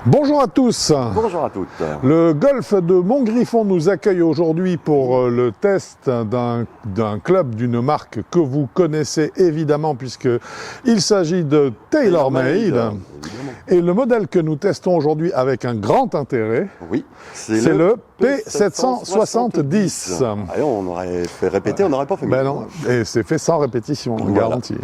Bonjour à tous. Bonjour à toutes. Le golf de Montgriffon nous accueille aujourd'hui pour le test d'un club d'une marque que vous connaissez évidemment puisqu'il s'agit de TaylorMade. Et le modèle que nous testons aujourd'hui avec un grand intérêt, oui, c'est le P770. Allez, on aurait fait répéter, on n'aurait pas fait mieux. Ben non, et c'est fait sans répétition, Voilà. garantie.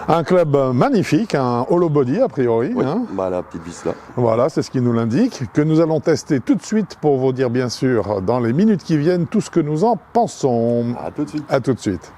Un club magnifique, un hollow body a priori. Oui, bah, la petite vis là. Voilà, c'est ce qui nous l'indique, que nous allons tester tout de suite pour vous dire bien sûr dans les minutes qui viennent tout ce que nous en pensons. À tout de suite. À tout de suite.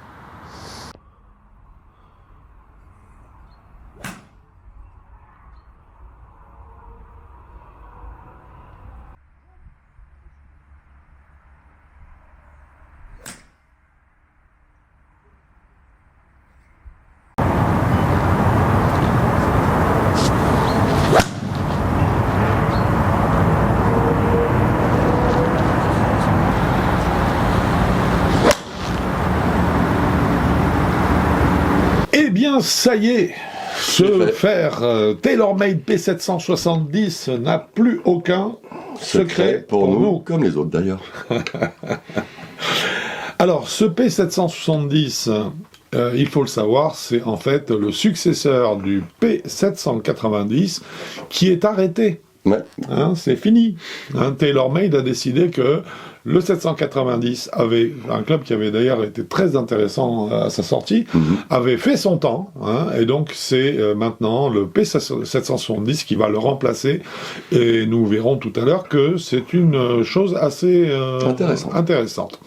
Eh bien, ça y est, ce fer TaylorMade P770 n'a plus aucun secret pour nous. Comme les autres d'ailleurs. Alors, ce P770, il faut le savoir, c'est en fait le successeur du P790 qui est arrêté. Ouais. C'est fini. TaylorMade a décidé que le 790 avait, un club qui avait d'ailleurs été très intéressant à sa sortie, avait fait son temps, et donc c'est maintenant le P770 qui va le remplacer, et nous verrons tout à l'heure que c'est une chose assez intéressante.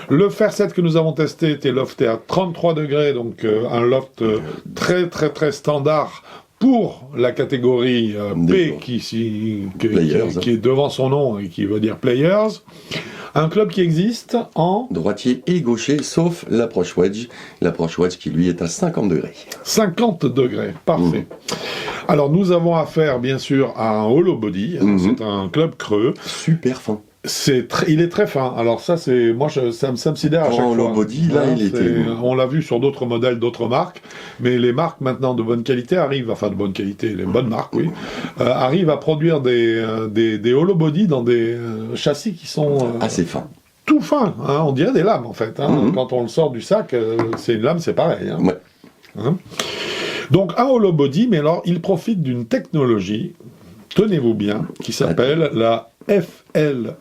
Le fer 7 que nous avons testé était lofté à 33 degrés, donc un loft très standard pour la catégorie P qui est devant son nom et qui veut dire Players. Un club qui existe en droitier et gaucher, sauf l'approche wedge. L'approche wedge qui lui est à 50 degrés. 50 degrés, parfait. Alors nous avons affaire bien sûr à un hollow body, c'est un club creux. Super fin. Il est très fin. Alors ça, c'est moi, ça me sidère à chaque fois. Hollow body, là, il était. On l'a vu sur d'autres modèles, d'autres marques, mais les marques maintenant de bonne qualité arrivent, enfin de bonne qualité, les bonnes marques, oui, arrivent à produire des hollow body dans des châssis qui sont assez fins. Tout fin. On dirait des lames en fait. Quand on le sort du sac, c'est une lame, c'est pareil. Ouais. Donc un hollow body, mais alors il profite d'une technologie, tenez-vous bien, qui s'appelle la FLTD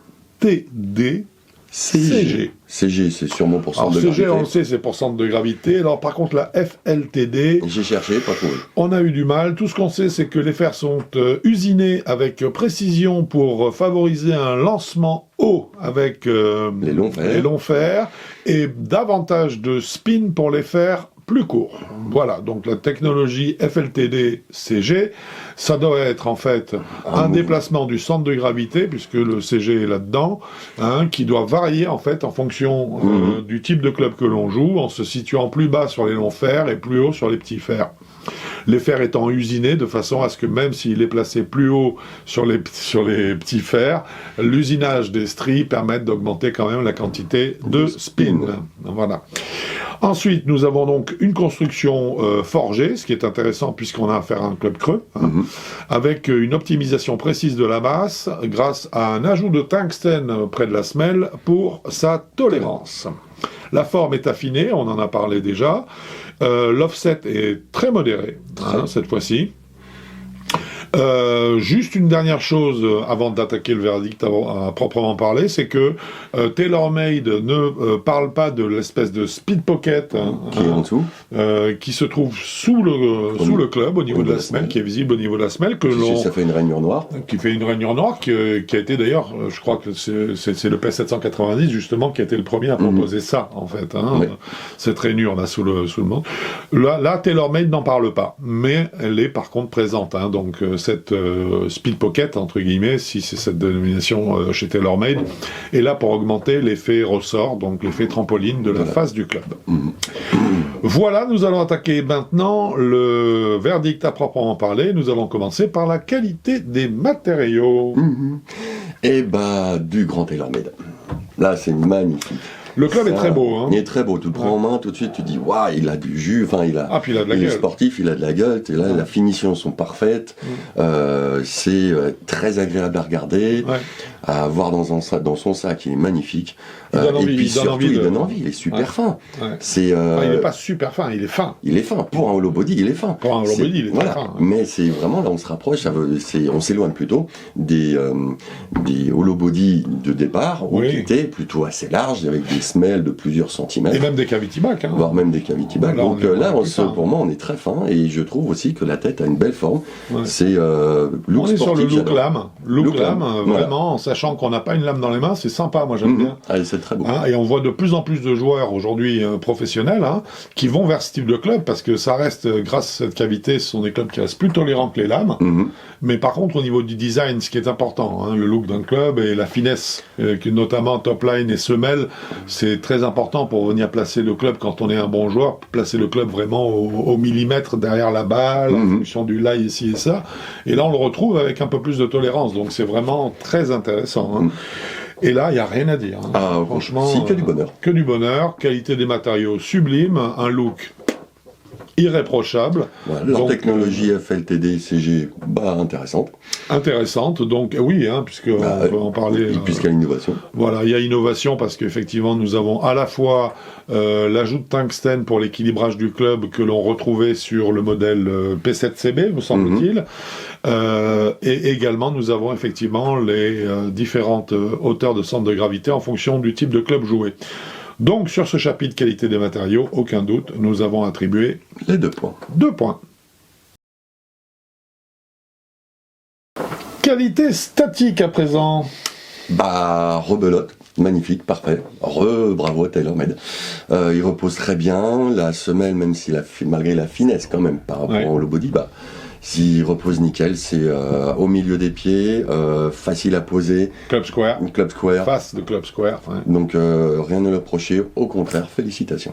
CG. CG, c'est sûrement pour centre de CG, gravité. on le sait, c'est pour centre de gravité. Alors, par contre, la FLTD... J'ai cherché, pas trouvé. On a eu du mal. Tout ce qu'on sait, c'est que les fers sont usinés avec précision pour favoriser un lancement haut avec les longs fers et davantage de spin pour les fers plus courts. Voilà, donc la technologie FLTD CG, ça doit être en fait un déplacement du centre de gravité, puisque le CG est là-dedans, qui doit varier en fait en fonction du type de club que l'on joue, en se situant plus bas sur les longs fers et plus haut sur les petits fers. Les fers étant usinés de façon à ce que même s'il est placé plus haut sur les petits fers, l'usinage des stries permette d'augmenter quand même la quantité de spin. Voilà. Ensuite, nous avons donc une construction forgée, ce qui est intéressant puisqu'on a affaire à un club creux, avec une optimisation précise de la masse grâce à un ajout de tungstène près de la semelle pour sa tolérance. La forme est affinée, on en a parlé déjà. L'offset est très modéré, cette fois-ci. Juste une dernière chose avant d'attaquer le verdict à proprement parler, c'est que TaylorMade ne parle pas de l'espèce de speed pocket qui est en dessous, qui se trouve sous le club au niveau de la semelle, qui est visible au niveau de la semelle, ça fait une rainure noire, qui fait une rainure noire, qui a été d'ailleurs, je crois que c'est le P790 justement qui a été le premier à proposer ça en fait, cette rainure là sous le monde. Là TaylorMade n'en parle pas, mais elle est par contre présente, donc cette speed pocket entre guillemets, si c'est cette dénomination chez TaylorMade, est là pour augmenter l'effet ressort, donc l'effet trampoline de la face du club. Voilà, nous allons attaquer maintenant le verdict à proprement parler. Nous allons commencer par la qualité des matériaux. Et du grand TaylorMade. Là, c'est magnifique. Le club est très beau. Hein. Il est très beau. Tu le prends en main, tout de suite, tu dis, waouh, il a du jus. Enfin, puis il a de la gueule. Il est sportif, il a de la gueule. Et là, la finition sont parfaites. C'est très agréable à regarder, à avoir dans son sac. Il est magnifique. Et puis surtout, il donne envie. Il est super fin. Ouais. Il n'est pas super fin, il est fin. Il est fin. Pour un hollow body, il est fin. Pour un hollow body, il est très fin. Mais c'est vraiment, là, on se rapproche, on s'éloigne plutôt des hollow body de départ, qui étaient plutôt assez larges, avec des semelles de plusieurs centimètres. Et même des cavity back. Hein. Voire même des cavity back. Donc là, pour moi, on est très fin, et je trouve aussi que la tête a une belle forme. Ouais. C'est look on est sportif, sur le look lame. Look lame, vraiment, en sachant qu'on n'a pas une lame dans les mains, c'est sympa, moi j'aime bien. Ah, c'est très beau. Hein, et on voit de plus en plus de joueurs aujourd'hui professionnels qui vont vers ce type de club, parce que ça reste, grâce à cette cavité, ce sont des clubs qui restent plus tolérants que les lames. Mais par contre, au niveau du design, ce qui est important, le look d'un club et la finesse, notamment top line et semelle, c'est très important pour venir placer le club quand on est un bon joueur, placer le club vraiment au millimètre derrière la balle, en fonction du lie ici et ça. Et là, on le retrouve avec un peu plus de tolérance, donc c'est vraiment très intéressant. Hein. Et là, il n'y a rien à dire. Hein. Ah, franchement, que du bonheur. Que du bonheur, qualité des matériaux sublime, un look irréprochable. Voilà, leur technologie FLTD CG, intéressante. Intéressante, donc oui, puisqu'on peut en parler. Puisqu'il y a l'innovation. Voilà, il y a innovation parce qu'effectivement, nous avons à la fois l'ajout de tungstène pour l'équilibrage du club que l'on retrouvait sur le modèle P7CB, me semble-t-il. Et également, nous avons effectivement les différentes hauteurs de centre de gravité en fonction du type de club joué. Donc, sur ce chapitre qualité des matériaux, aucun doute, nous avons attribué les 2 points. 2 points. Qualité statique à présent. Rebelote, magnifique, parfait. Bravo à TaylorMade. Il repose très bien. La semelle, même si malgré la finesse quand même par rapport au low body, s'il repose nickel, c'est au milieu des pieds, facile à poser. Club square. Face de club square. Ouais. Donc rien à l'approcher, au contraire, félicitations.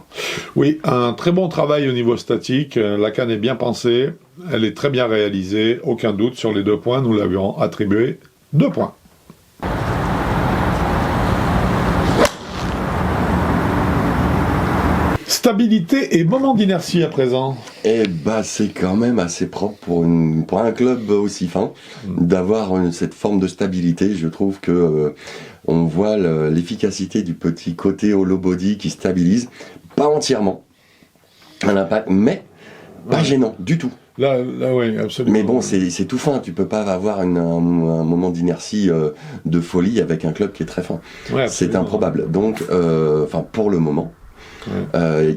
Oui, un très bon travail au niveau statique. La canne est bien pensée, elle est très bien réalisée, aucun doute sur les 2 points. Nous l'avions attribué 2 points. Stabilité et moment d'inertie à présent. C'est quand même assez propre pour un club aussi fin d'avoir cette forme de stabilité. Je trouve que on voit l'efficacité du petit côté hollow body qui stabilise, pas entièrement, un impact, mais pas gênant du tout. Là, oui, absolument. Mais bon, c'est tout fin. Tu peux pas avoir un moment d'inertie de folie avec un club qui est très fin. Ouais, c'est improbable. Donc, pour le moment.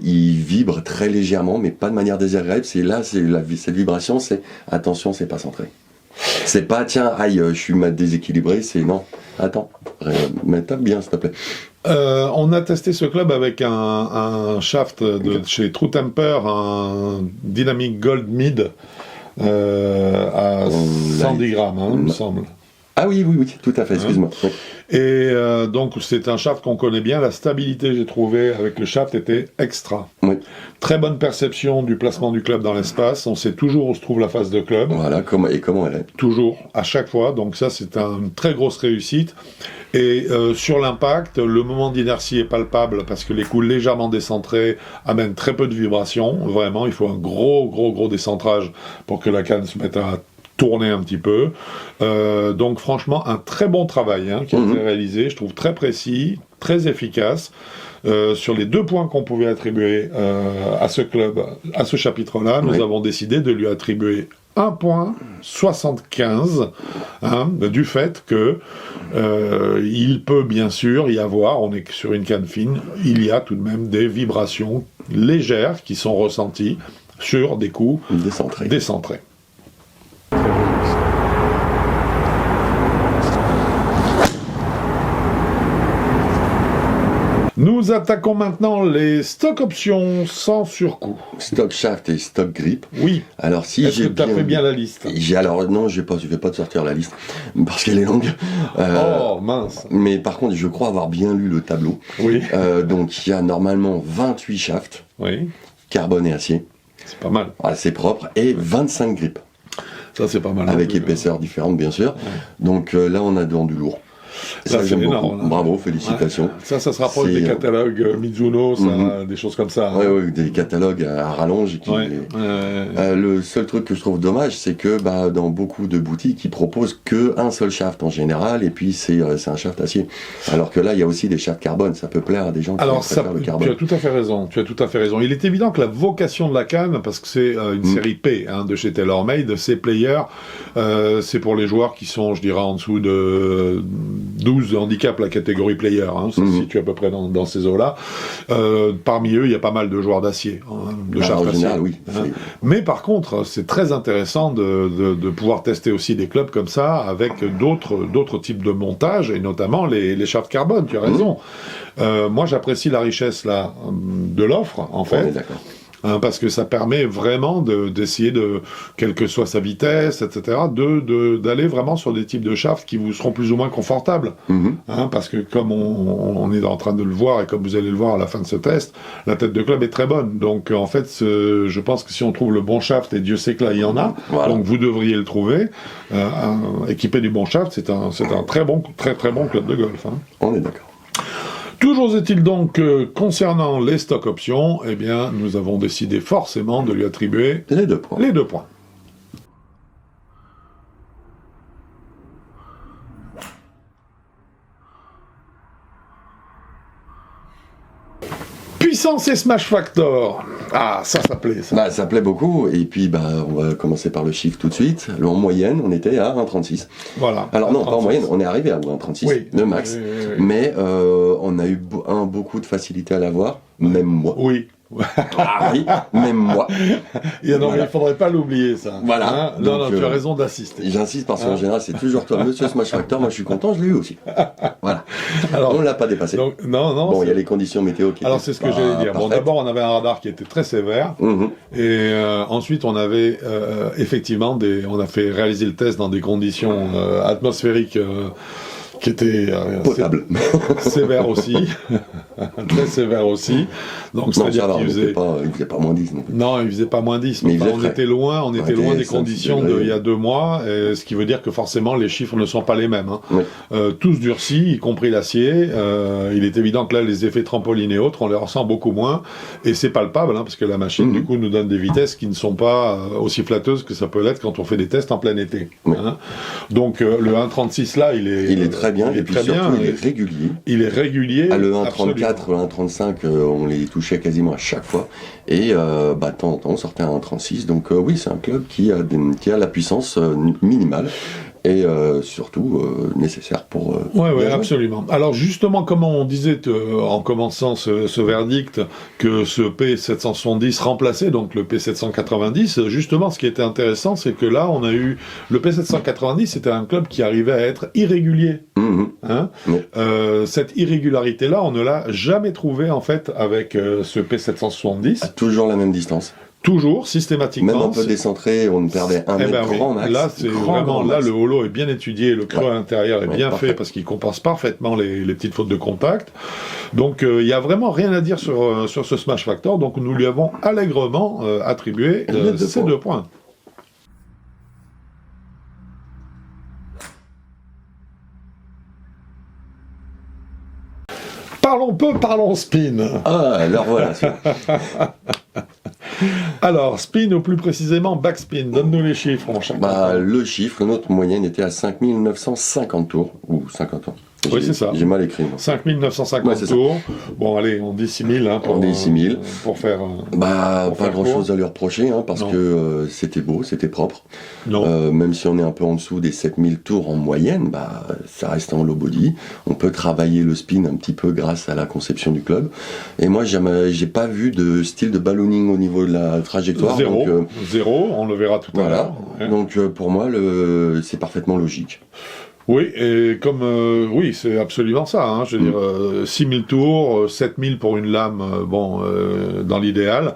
Il vibre très légèrement, mais pas de manière désagréable. Cette vibration, c'est attention, c'est pas centré. C'est pas tiens, aïe, je suis déséquilibré. C'est non, attends, tape bien, s'il te plaît. On a testé ce club avec un shaft de chez True Temper, un Dynamic Gold Mid à 110 grammes, il me semble. Ah oui, tout à fait, excuse-moi. Oui. Et donc c'est un shaft qu'on connaît bien, la stabilité j'ai trouvé avec le shaft était extra. Oui. Très bonne perception du placement du club dans l'espace, on sait toujours où se trouve la face de club. Voilà, comment elle est. Toujours, à chaque fois, donc ça c'est une très grosse réussite. Et sur l'impact, le moment d'inertie est palpable parce que les coups légèrement décentrés amènent très peu de vibrations, vraiment il faut un gros décentrage pour que la canne se mette à tourner un petit peu. Donc franchement, un très bon travail qui a été réalisé, je trouve très précis, très efficace. Sur les 2 points qu'on pouvait attribuer à ce club, à ce chapitre-là, nous avons décidé de lui attribuer 1,75 du fait que il peut bien sûr y avoir, on est sur une canne fine, il y a tout de même des vibrations légères qui sont ressenties sur des coups décentrés. Nous attaquons maintenant les stock options sans surcoût. Stock shaft et stock grip. Oui. Alors si est-ce que tu as fait bien la liste? Non, je vais pas te sortir la liste parce qu'elle est longue. Oh mince. Mais par contre, je crois avoir bien lu le tableau. Oui. Donc il y a normalement 28 shafts. Oui. Carbone et acier. C'est pas mal. C'est propre et 25 grips. Ça c'est pas mal. Avec épaisseur différente bien sûr. Ouais. Donc là on a dans du lourd. Ça, j'aime beaucoup. Bravo, félicitations. Ouais. Ça se rapproche des catalogues Mizuno, des choses comme ça. Oui, des catalogues à rallonge. Le seul truc que je trouve dommage, c'est que dans beaucoup de boutiques, ils proposent qu'un seul shaft en général, et puis c'est un shaft acier. Alors que là, il y a aussi des shafts carbone. Ça peut plaire à des gens qui préfèrent le carbone. Tu as tout à fait raison. Il est évident que la vocation de la canne, parce que c'est une série P de chez TaylorMade, ces players, c'est pour les joueurs qui sont, je dirais, en dessous de 12 handicaps, la catégorie player, ça se situe à peu près dans ces eaux-là. Parmi eux, il y a pas mal de joueurs d'acier, de shaft acier. Général, oui. Mais par contre, c'est très intéressant de pouvoir tester aussi des clubs comme ça, avec d'autres types de montage, et notamment les shafts carbone, tu as raison. Moi, j'apprécie la richesse là de l'offre, en fait. On est d'accord. Parce que ça permet vraiment d'essayer quelle que soit sa vitesse, etc., d'aller vraiment sur des types de shafts qui vous seront plus ou moins confortables. Parce que comme on est en train de le voir, et comme vous allez le voir à la fin de ce test, la tête de club est très bonne. Donc en fait, je pense que si on trouve le bon shaft, et Dieu sait que là il y en a, donc vous devriez le trouver, équipé du bon shaft, c'est un très bon club de golf. On est d'accord. Toujours est-il donc que, concernant les stock options, eh bien, nous avons décidé forcément de lui attribuer les 2 points. Les 2 points. Puissance et Smash Factor. Ah, ça plaît, ça. Ça plaît beaucoup. Et puis, on va commencer par le chiffre tout de suite. En moyenne, on était à 1,36. Voilà. Alors non, pas en moyenne, on est arrivé à 1,36, le max. Oui. Mais on a eu beaucoup de facilité à l'avoir, même moi. Oui. Oui, même moi. Il ne faudrait pas l'oublier, ça. Voilà. Non, tu as raison d'assister. J'insiste parce qu'en général, c'est toujours toi, Monsieur Smash Factor. Moi, je suis content, je l'ai eu aussi. Voilà. Alors, on ne l'a pas dépassé. Donc, non. Bon, il y a les conditions météo qui Alors, c'est ce que j'allais dire. Bon, d'abord, on avait un radar qui était très sévère. Et ensuite, on avait effectivement on a fait réaliser le test dans des conditions atmosphériques qui était potable, sévère aussi, très sévère aussi. Donc c'est-à-dire qu'il faisait pas moins 10. Non, il faisait pas moins 10. Mais on était loin des conditions d'il y a 2 mois, ce qui veut dire que forcément les chiffres ne sont pas les mêmes. Oui. Tous durcis, y compris l'acier. Il est évident que là, les effets trampoline et autres, on les ressent beaucoup moins, et c'est palpable, parce que la machine du coup nous donne des vitesses qui ne sont pas aussi flatteuses que ça peut l'être quand on fait des tests en plein été. Oui. Donc le 1,36 là, il est très bien, et puis surtout, il est régulier. Il est régulier. Le 1,34, le 1,35, on les touchait quasiment à chaque fois. Et de temps en temps, on sortait à 1,36. Donc oui, c'est un club qui a la puissance minimale. Et surtout nécessaire pour... Oui, absolument. Alors justement, comme on disait en commençant ce verdict, que ce P770 remplaçait donc le P790, justement ce qui était intéressant, c'est que là on a eu... Le P790, c'était un club qui arrivait à être irrégulier. Cette irrégularité-là, on ne l'a jamais trouvée en fait avec ce P770. Toujours la même distance. Toujours, systématiquement. Même un peu décentré, on perdait un mètre grand max. Là, c'est vraiment, là, le holo est bien étudié, le creux à l'intérieur est bien fait parce qu'il compense parfaitement les petites fautes de contact. Donc, il n'y a vraiment rien à dire sur ce Smash Factor. Donc, nous lui avons allègrement attribué ces 2 points. Parlons spin. Ah, alors voilà. Alors, spin ou plus précisément backspin, donne-nous les chiffres mon cher. Le chiffre, notre moyenne était à 5950 tours, ou 50 tours. Oui, c'est ça. J'ai mal écrit. 5950 tours. Bon, allez, on dit 6000. On dit 6000. Pour faire. Pas grand-chose à lui reprocher, parce que c'était beau, c'était propre. Même si on est un peu en dessous des 7000 tours en moyenne, ça reste en low body. On peut travailler le spin un petit peu grâce à la conception du club. Et moi, j'ai pas vu de style de ballooning au niveau de la trajectoire. Zéro, on le verra tout à l'heure. Donc, pour moi, c'est parfaitement logique. Oui, et comme oui, c'est absolument ça. Je veux dire, 6000 tours, 7000 pour une lame, dans l'idéal.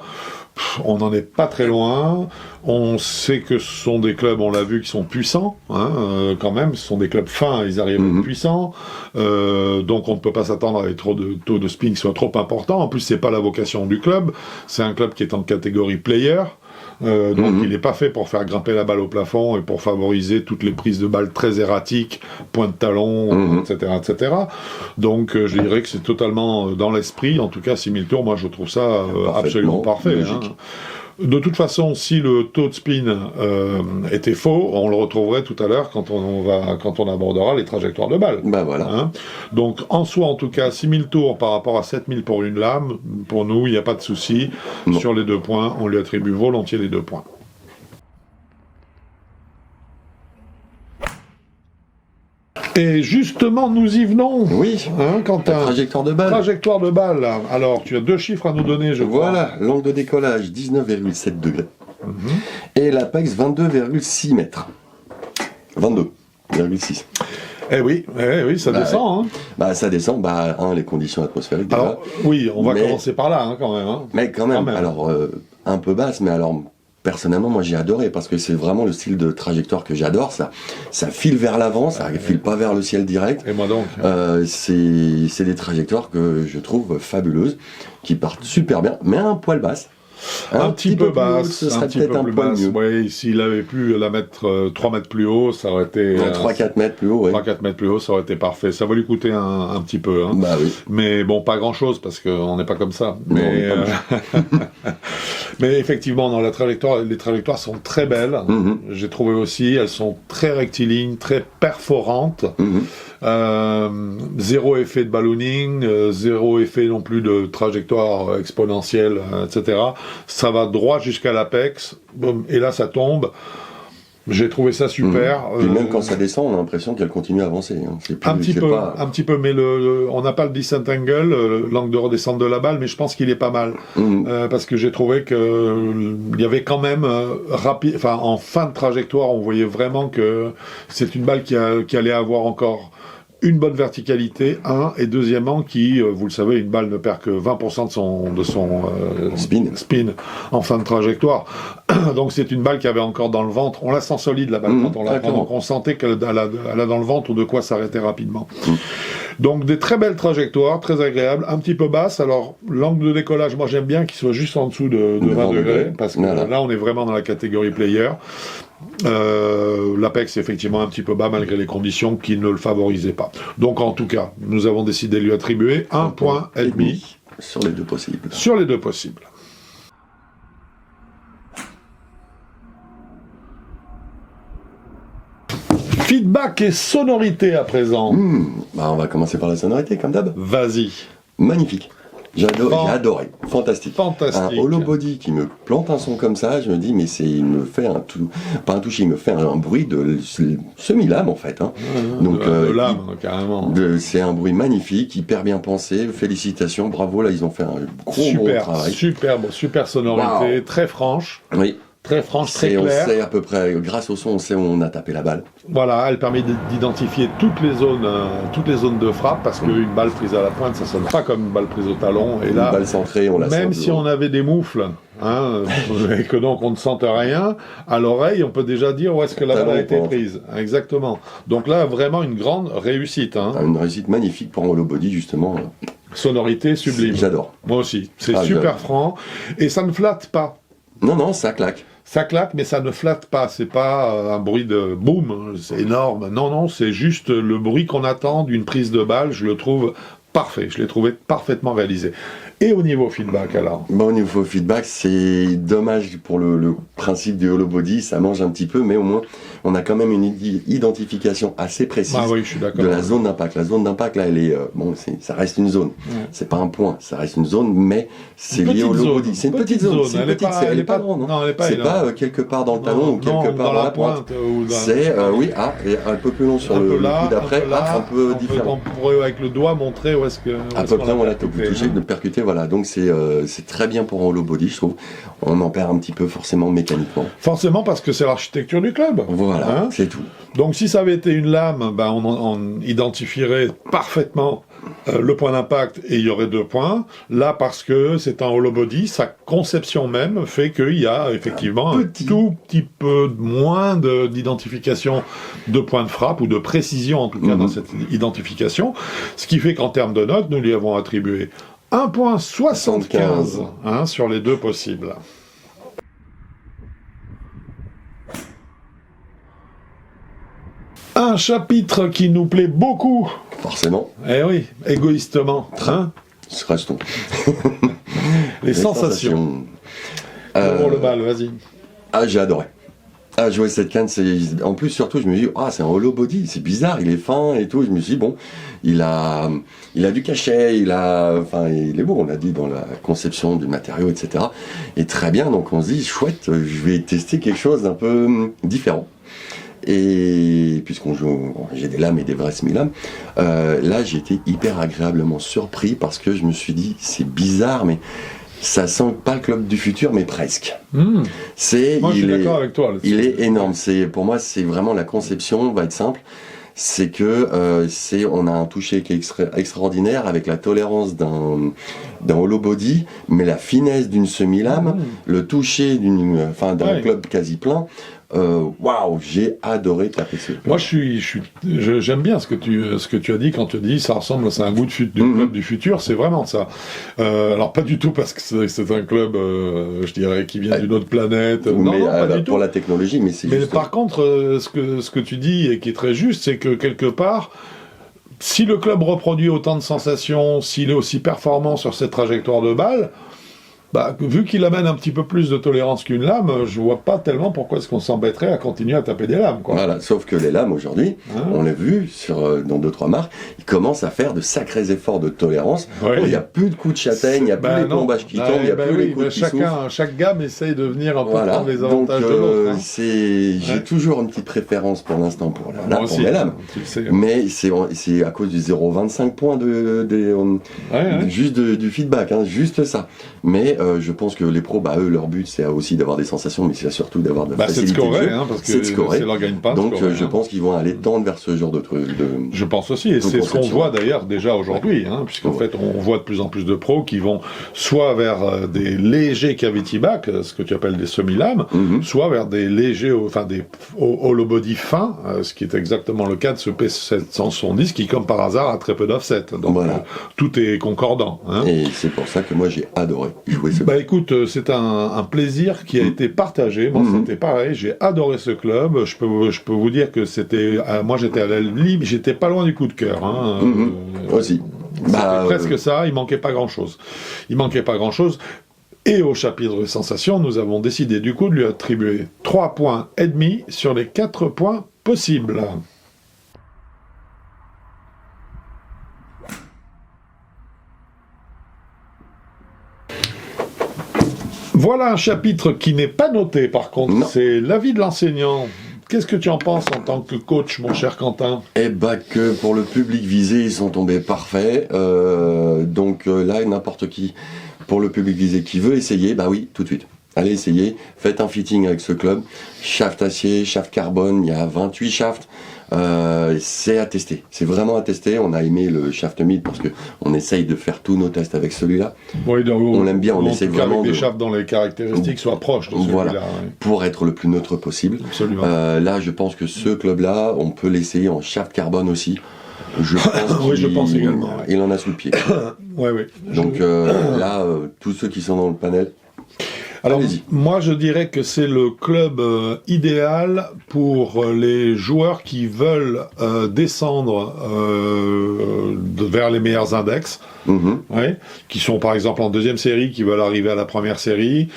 On n'en est pas très loin. On sait que ce sont des clubs, on l'a vu, qui sont puissants, quand même. Ce sont des clubs fins, ils arrivent à être puissants. Donc on ne peut pas s'attendre à des taux de spin qui soient trop importants. En plus, c'est pas la vocation du club. C'est un club qui est en catégorie player. Donc il n'est pas fait pour faire grimper la balle au plafond et pour favoriser toutes les prises de balles très erratiques, point de talon, etc., etc. Donc je dirais que c'est totalement dans l'esprit. En tout cas, 6000 tours, moi je trouve ça absolument parfait. De toute façon, si le taux de spin était faux, on le retrouverait tout à l'heure quand on abordera les trajectoires de balles. Bah voilà. Donc en soi, en tout cas, 6000 tours par rapport à 7000 pour une lame, pour nous, il n'y a pas de souci. Sur les 2 points, on lui attribue volontiers les 2 points. Et justement, nous y venons. Oui, trajectoire de balle. Trajectoire de balle. Alors, tu as 2 chiffres à nous donner, je crois. Voilà, l'angle de décollage, 19,7 degrés. Et l'apex, 22,6 mètres. 22,6. Eh oui, ça descend. Ça descend, les conditions atmosphériques déjà. Alors, oui, on va commencer par là, quand même. Mais quand même. Alors, un peu basse, mais alors... Personnellement, moi j'ai adoré parce que c'est vraiment le style de trajectoire que j'adore. Ça file vers l'avant, ça file pas vers le ciel direct. Et moi donc c'est des trajectoires que je trouve fabuleuses, qui partent super bien, mais un poil basse. Un petit peu basse, ce serait peut-être un peu mieux. Oui, s'il avait pu la mettre 3 mètres plus haut, ça aurait été... 3-4 mètres plus haut, 3-4 mètres plus haut, ça aurait été parfait. Ça va lui coûter un petit peu. Bah oui. Mais bon, pas grand-chose, parce qu'on n'est pas comme ça. Mais effectivement, dans les trajectoires sont très belles. J'ai trouvé aussi, elles sont très rectilignes, très perforantes. Zéro effet de ballooning, zéro effet non plus de trajectoire exponentielle, etc. Ça va droit jusqu'à l'apex, et là ça tombe. J'ai trouvé ça super. Puis même quand ça descend, on a l'impression qu'elle continue à avancer. Un petit peu, mais on n'a pas le descent angle, l'angle de redescente de la balle, mais je pense qu'il est pas mal. Parce que j'ai trouvé il y avait quand même en fin de trajectoire, on voyait vraiment que c'est une balle qui allait avoir encore une bonne verticalité, et deuxièmement, vous le savez, une balle ne perd que 20% de son spin en fin de trajectoire. Donc c'est une balle qui avait encore dans le ventre. On la sent solide, la balle, quand on la prend. Donc on sentait qu'elle a dans le ventre de quoi s'arrêter rapidement. Donc des très belles trajectoires, très agréables, un petit peu basses. Alors l'angle de décollage, moi j'aime bien qu'il soit juste en dessous de 20 degrés, parce que là on est vraiment dans la catégorie player. L'apex est effectivement un petit peu bas malgré les conditions qui ne le favorisaient pas. Donc en tout cas, nous avons décidé de lui attribuer 1,5 point sur les 2 possibles. Sur les 2 possibles. Feedback et sonorité à présent. On va commencer par la sonorité comme d'hab. Vas-y. Magnifique. J'ai adoré. Fantastique. Un hollow body qui me plante un son comme ça, je me dis, mais il me fait il me fait un bruit de semi-lame en fait. Donc, lame, carrément. C'est un bruit magnifique, hyper bien pensé. Félicitations, bravo, là ils ont fait un gros travail. Super sonorité, très franche. Oui. Très franche, très claire. On sait à peu près, grâce au son, on sait où on a tapé la balle. Voilà, elle permet d'identifier toutes les zones de frappe, parce qu'une balle prise à la pointe, ça sonne pas comme une balle prise au talon. Et là, une balle centrée, on la sent. Même si on avait des moufles, et que donc on ne sente rien, à l'oreille, on peut déjà dire où est-ce que la balle a été prise. Exactement. Donc là, vraiment une grande réussite. Une réussite magnifique pour un hollow body, justement. Sonorité sublime. J'adore. Moi aussi. C'est super franc. Et ça ne flatte pas. Non, ça claque. Ça claque, mais ça ne flatte pas. C'est pas un bruit de boum, c'est énorme. Non, c'est juste le bruit qu'on attend d'une prise de balle. Je le trouve parfait. Je l'ai trouvé parfaitement réalisé. Et au niveau feedback, alors Au niveau feedback, c'est dommage pour le principe du hollow body, ça mange un petit peu, mais au moins, on a quand même une identification assez précise de la zone d'impact. La zone d'impact, là, elle est... ça reste une zone. C'est pas un point, ça reste une zone, mais c'est lié au hollow body. C'est une petite zone. Elle est pas grande. C'est pas quelque part dans le talon ou quelque part dans la pointe. C'est, un peu plus long sur le coup d'après, un peu différent. On pourrait, avec le doigt, montrer où est-ce que... À peu près, on l'a touché, de percuter, voilà. Donc c'est très bien pour un hollow body, je trouve. On en perd un petit peu forcément mécaniquement. Forcément parce que c'est l'architecture du club. Voilà, c'est tout. Donc si ça avait été une lame, on identifierait parfaitement le point d'impact et il y aurait 2 points. Là, parce que c'est un hollow body, sa conception même fait qu'il y a effectivement un tout petit peu moins d'identification de points de frappe ou de précision en tout cas dans cette identification. Ce qui fait qu'en termes de notes, nous lui avons attribué 1,75 sur les 2 possibles. Un chapitre qui nous plaît beaucoup. Forcément. Eh oui, égoïstement. Hein, restons. Les sensations. Pour le bal, vas-y. Ah, j'ai adoré. Ah, jouer cette canne, en plus, surtout, je me dis, c'est un hollow body, c'est bizarre, il est fin et tout. Je me suis dit, bon, il a du cachet, il est bon, on l'a dit, dans la conception du matériau, etc. Et très bien, donc on se dit, chouette, je vais tester quelque chose d'un peu différent. Et puisqu'on joue, j'ai des lames et des vraies semi-lames, là, j'ai été hyper agréablement surpris parce que je me suis dit, c'est bizarre, mais ça sent pas le club du futur, mais presque. Moi, je suis d'accord avec toi. Il est énorme. Pour moi, c'est vraiment la conception va être simple. C'est que on a un toucher qui est extraordinaire avec la tolérance d'un hollow body, mais la finesse d'une semi-lame, le toucher d'un club quasi plein. Waouh, j'ai adoré taper ce club. Moi, j'aime bien ce que tu as dit quand tu dis ça ressemble, c'est un goût du club du futur, c'est vraiment ça. Alors pas du tout parce que c'est un club, je dirais, qui vient d'une autre planète. Non, pas du tout. Pour la technologie, mais c'est. Mais par contre, ce que tu dis et qui est très juste, c'est que quelque part, si le club reproduit autant de sensations, s'il est aussi performant sur cette trajectoire de balle. Vu qu'il amène un petit peu plus de tolérance qu'une lame, je vois pas tellement pourquoi est-ce qu'on s'embêterait à continuer à taper des lames, quoi. Voilà, sauf que les lames aujourd'hui, on l'a vu dans 2-3 marques, ils commencent à faire de sacrés efforts de tolérance. Il n'y a plus de coups de châtaigne, il n'y a plus les plombages qui tombent, il n'y a plus les coups qui soufflent. Chaque gamme essaye de venir un peu prendre les avantages de l'autre. J'ai toujours une petite préférence pour l'instant pour les lames. Mais c'est à cause du 0,25 points juste du feedback, juste ça. Mais je pense que les pros, eux, leur but, c'est aussi d'avoir des sensations, mais c'est surtout d'avoir de la facilité c'est de scorer, parce que c'est leur gagne-pain. Donc, je pense qu'ils vont aller tendre vers ce genre de truc. Je pense aussi, et c'est ce qu'on voit d'ailleurs déjà aujourd'hui, puisqu'en fait, on voit de plus en plus de pros qui vont soit vers des légers cavity back, ce que tu appelles des semi-lames, soit vers des légers, des hollow body fins, ce qui est exactement le cas de ce P770 qui, comme par hasard, a très peu d'offset. Donc, tout est concordant. Et c'est pour ça que moi, j'ai adoré jouer ce écoute, c'est un plaisir qui a été partagé. Moi, c'était pareil. J'ai adoré ce club. Je peux vous dire que c'était. Moi, j'étais à la limite. J'étais pas loin du coup de cœur. Aussi. C'était presque ça. Il manquait pas grand-chose. Et au chapitre de sensations, nous avons décidé du coup de lui attribuer 3,5 points sur les 4 points possibles. Voilà un chapitre qui n'est pas noté, par contre. C'est l'avis de l'enseignant. Qu'est-ce que tu en penses en tant que coach, mon cher Quentin ? Que pour le public visé, ils sont tombés parfaits. Donc là, n'importe qui, pour le public visé qui veut essayer, oui, tout de suite. Allez essayer, faites un fitting avec ce club. Shaft acier, shaft carbone, il y a 28 shafts. C'est à tester, c'est vraiment à tester. On a aimé le shaft mid parce que on essaye de faire tous nos tests avec celui-là. On l'aime bien, on essaie vraiment avec des shafts dont les caractéristiques soient proches de celui-là. Pour être le plus neutre possible. Absolument. Là, je pense que ce club-là, on peut l'essayer en shaft carbone aussi. Je pense également. Il en a sous le pied. Donc là, tous ceux qui sont dans le panel. Alors, moi, je dirais que c'est le club idéal pour les joueurs qui veulent descendre vers les meilleurs index, qui sont par exemple en deuxième série, qui veulent arriver à la première série,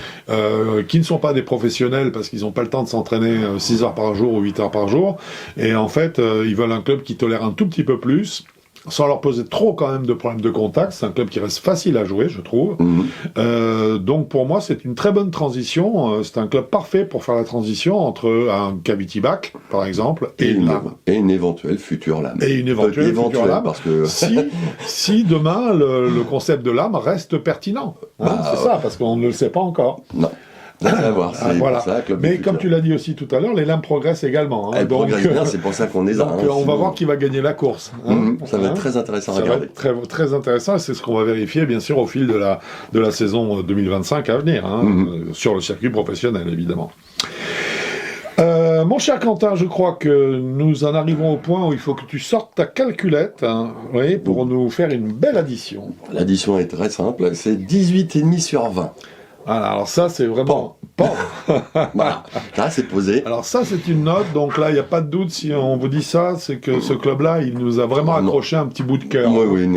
qui ne sont pas des professionnels parce qu'ils n'ont pas le temps de s'entraîner 6 heures par jour ou 8 heures par jour, et en fait, ils veulent un club qui tolère un tout petit peu plus, sans leur poser trop quand même de problèmes de contact. C'est un club qui reste facile à jouer, je trouve. Donc pour moi, c'est une très bonne transition. C'est un club parfait pour faire la transition entre un cavity back, par exemple, et une lame. Et une éventuelle future lame. Et une éventuelle future lame, parce que... si demain, le concept de lame reste pertinent. C'est ça, parce qu'on ne le sait pas encore. Non. À voir, voilà. Ça, mais comme tu l'as dit aussi tout à l'heure, les lames progressent également. Elles progressent bien, c'est pour ça qu'on est là. On va voir qui va gagner la course. Ça va être très intéressant à regarder. Très, très intéressant, et c'est ce qu'on va vérifier, bien sûr, au fil de la saison 2025 à venir, sur le circuit professionnel, évidemment. Mon cher Quentin, je crois que nous en arrivons au point où il faut que tu sortes ta calculette pour nous faire une belle addition. L'addition est très simple, c'est 18,5 sur 20. Alors ça, c'est vraiment Bon. Voilà, là c'est posé. Alors ça c'est une note, donc là il n'y a pas de doute si on vous dit ça, c'est que ce club-là il nous a vraiment accroché un petit bout de cœur. Oui, il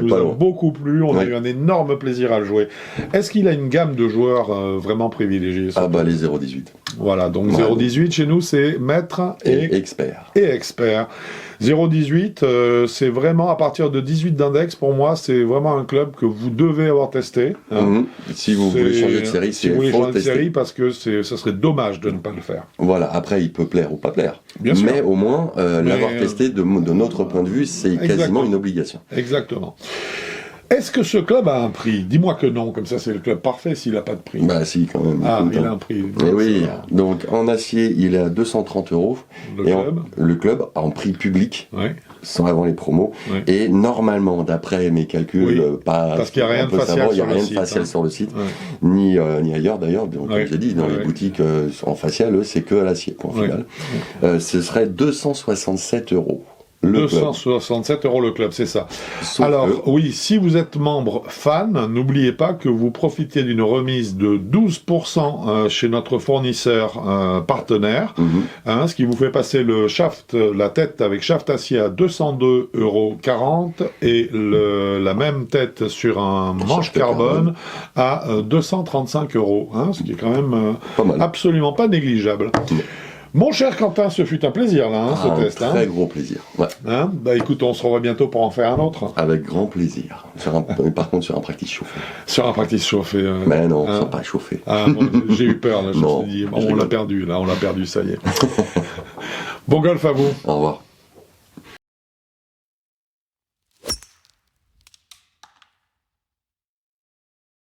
nous a beaucoup plu, on a eu un énorme plaisir à le jouer. Est-ce qu'il a une gamme de joueurs vraiment privilégiés? Les 0-18. Voilà, donc 0-18 chez nous c'est maître et expert. 0-18, c'est vraiment à partir de 18 d'index, pour moi, c'est vraiment un club que vous devez avoir testé. Si vous voulez changer de série, si vous voulez changer de série, parce que ça serait dommage de ne pas le faire. Voilà, après, il peut plaire ou pas plaire. Bien sûr. Mais au moins, l'avoir testé, de notre point de vue, c'est quasiment une obligation. Exactement. Est-ce que ce club a un prix? Dis-moi que non, comme ça c'est le club parfait s'il n'a pas de prix. Bah si, quand même. Il a un prix. Et oui, donc en acier, il est à 230 €. Le club en prix public, sans avant les promos. Et normalement, d'après mes calculs, parce qu'il n'y a rien de facial, il n'y a rien de facial sur le site, ni ailleurs d'ailleurs. Donc, comme j'ai dit, dans les boutiques en facial, c'est que à l'acier, point final. Ce serait 267 €. 267 € le club, c'est ça. Oui, si vous êtes membre fan, n'oubliez pas que vous profitez d'une remise de 12% chez notre fournisseur partenaire, ce qui vous fait passer la tête avec shaft acier à 202,40 € et la même tête sur un manche carbone à 235 €, ce qui est quand même absolument pas négligeable. Mon cher Quentin, ce fut un plaisir, ce test. Un très gros plaisir. Écoute, on se revoit bientôt pour en faire un autre. Avec grand plaisir. Par contre, sur un practice chauffé. Sur un practice chauffé. Mais non, sans pas chauffé. J'ai eu peur, là, je me suis dit, on l'a perdu, ça y est. Bon golf à vous. Au revoir.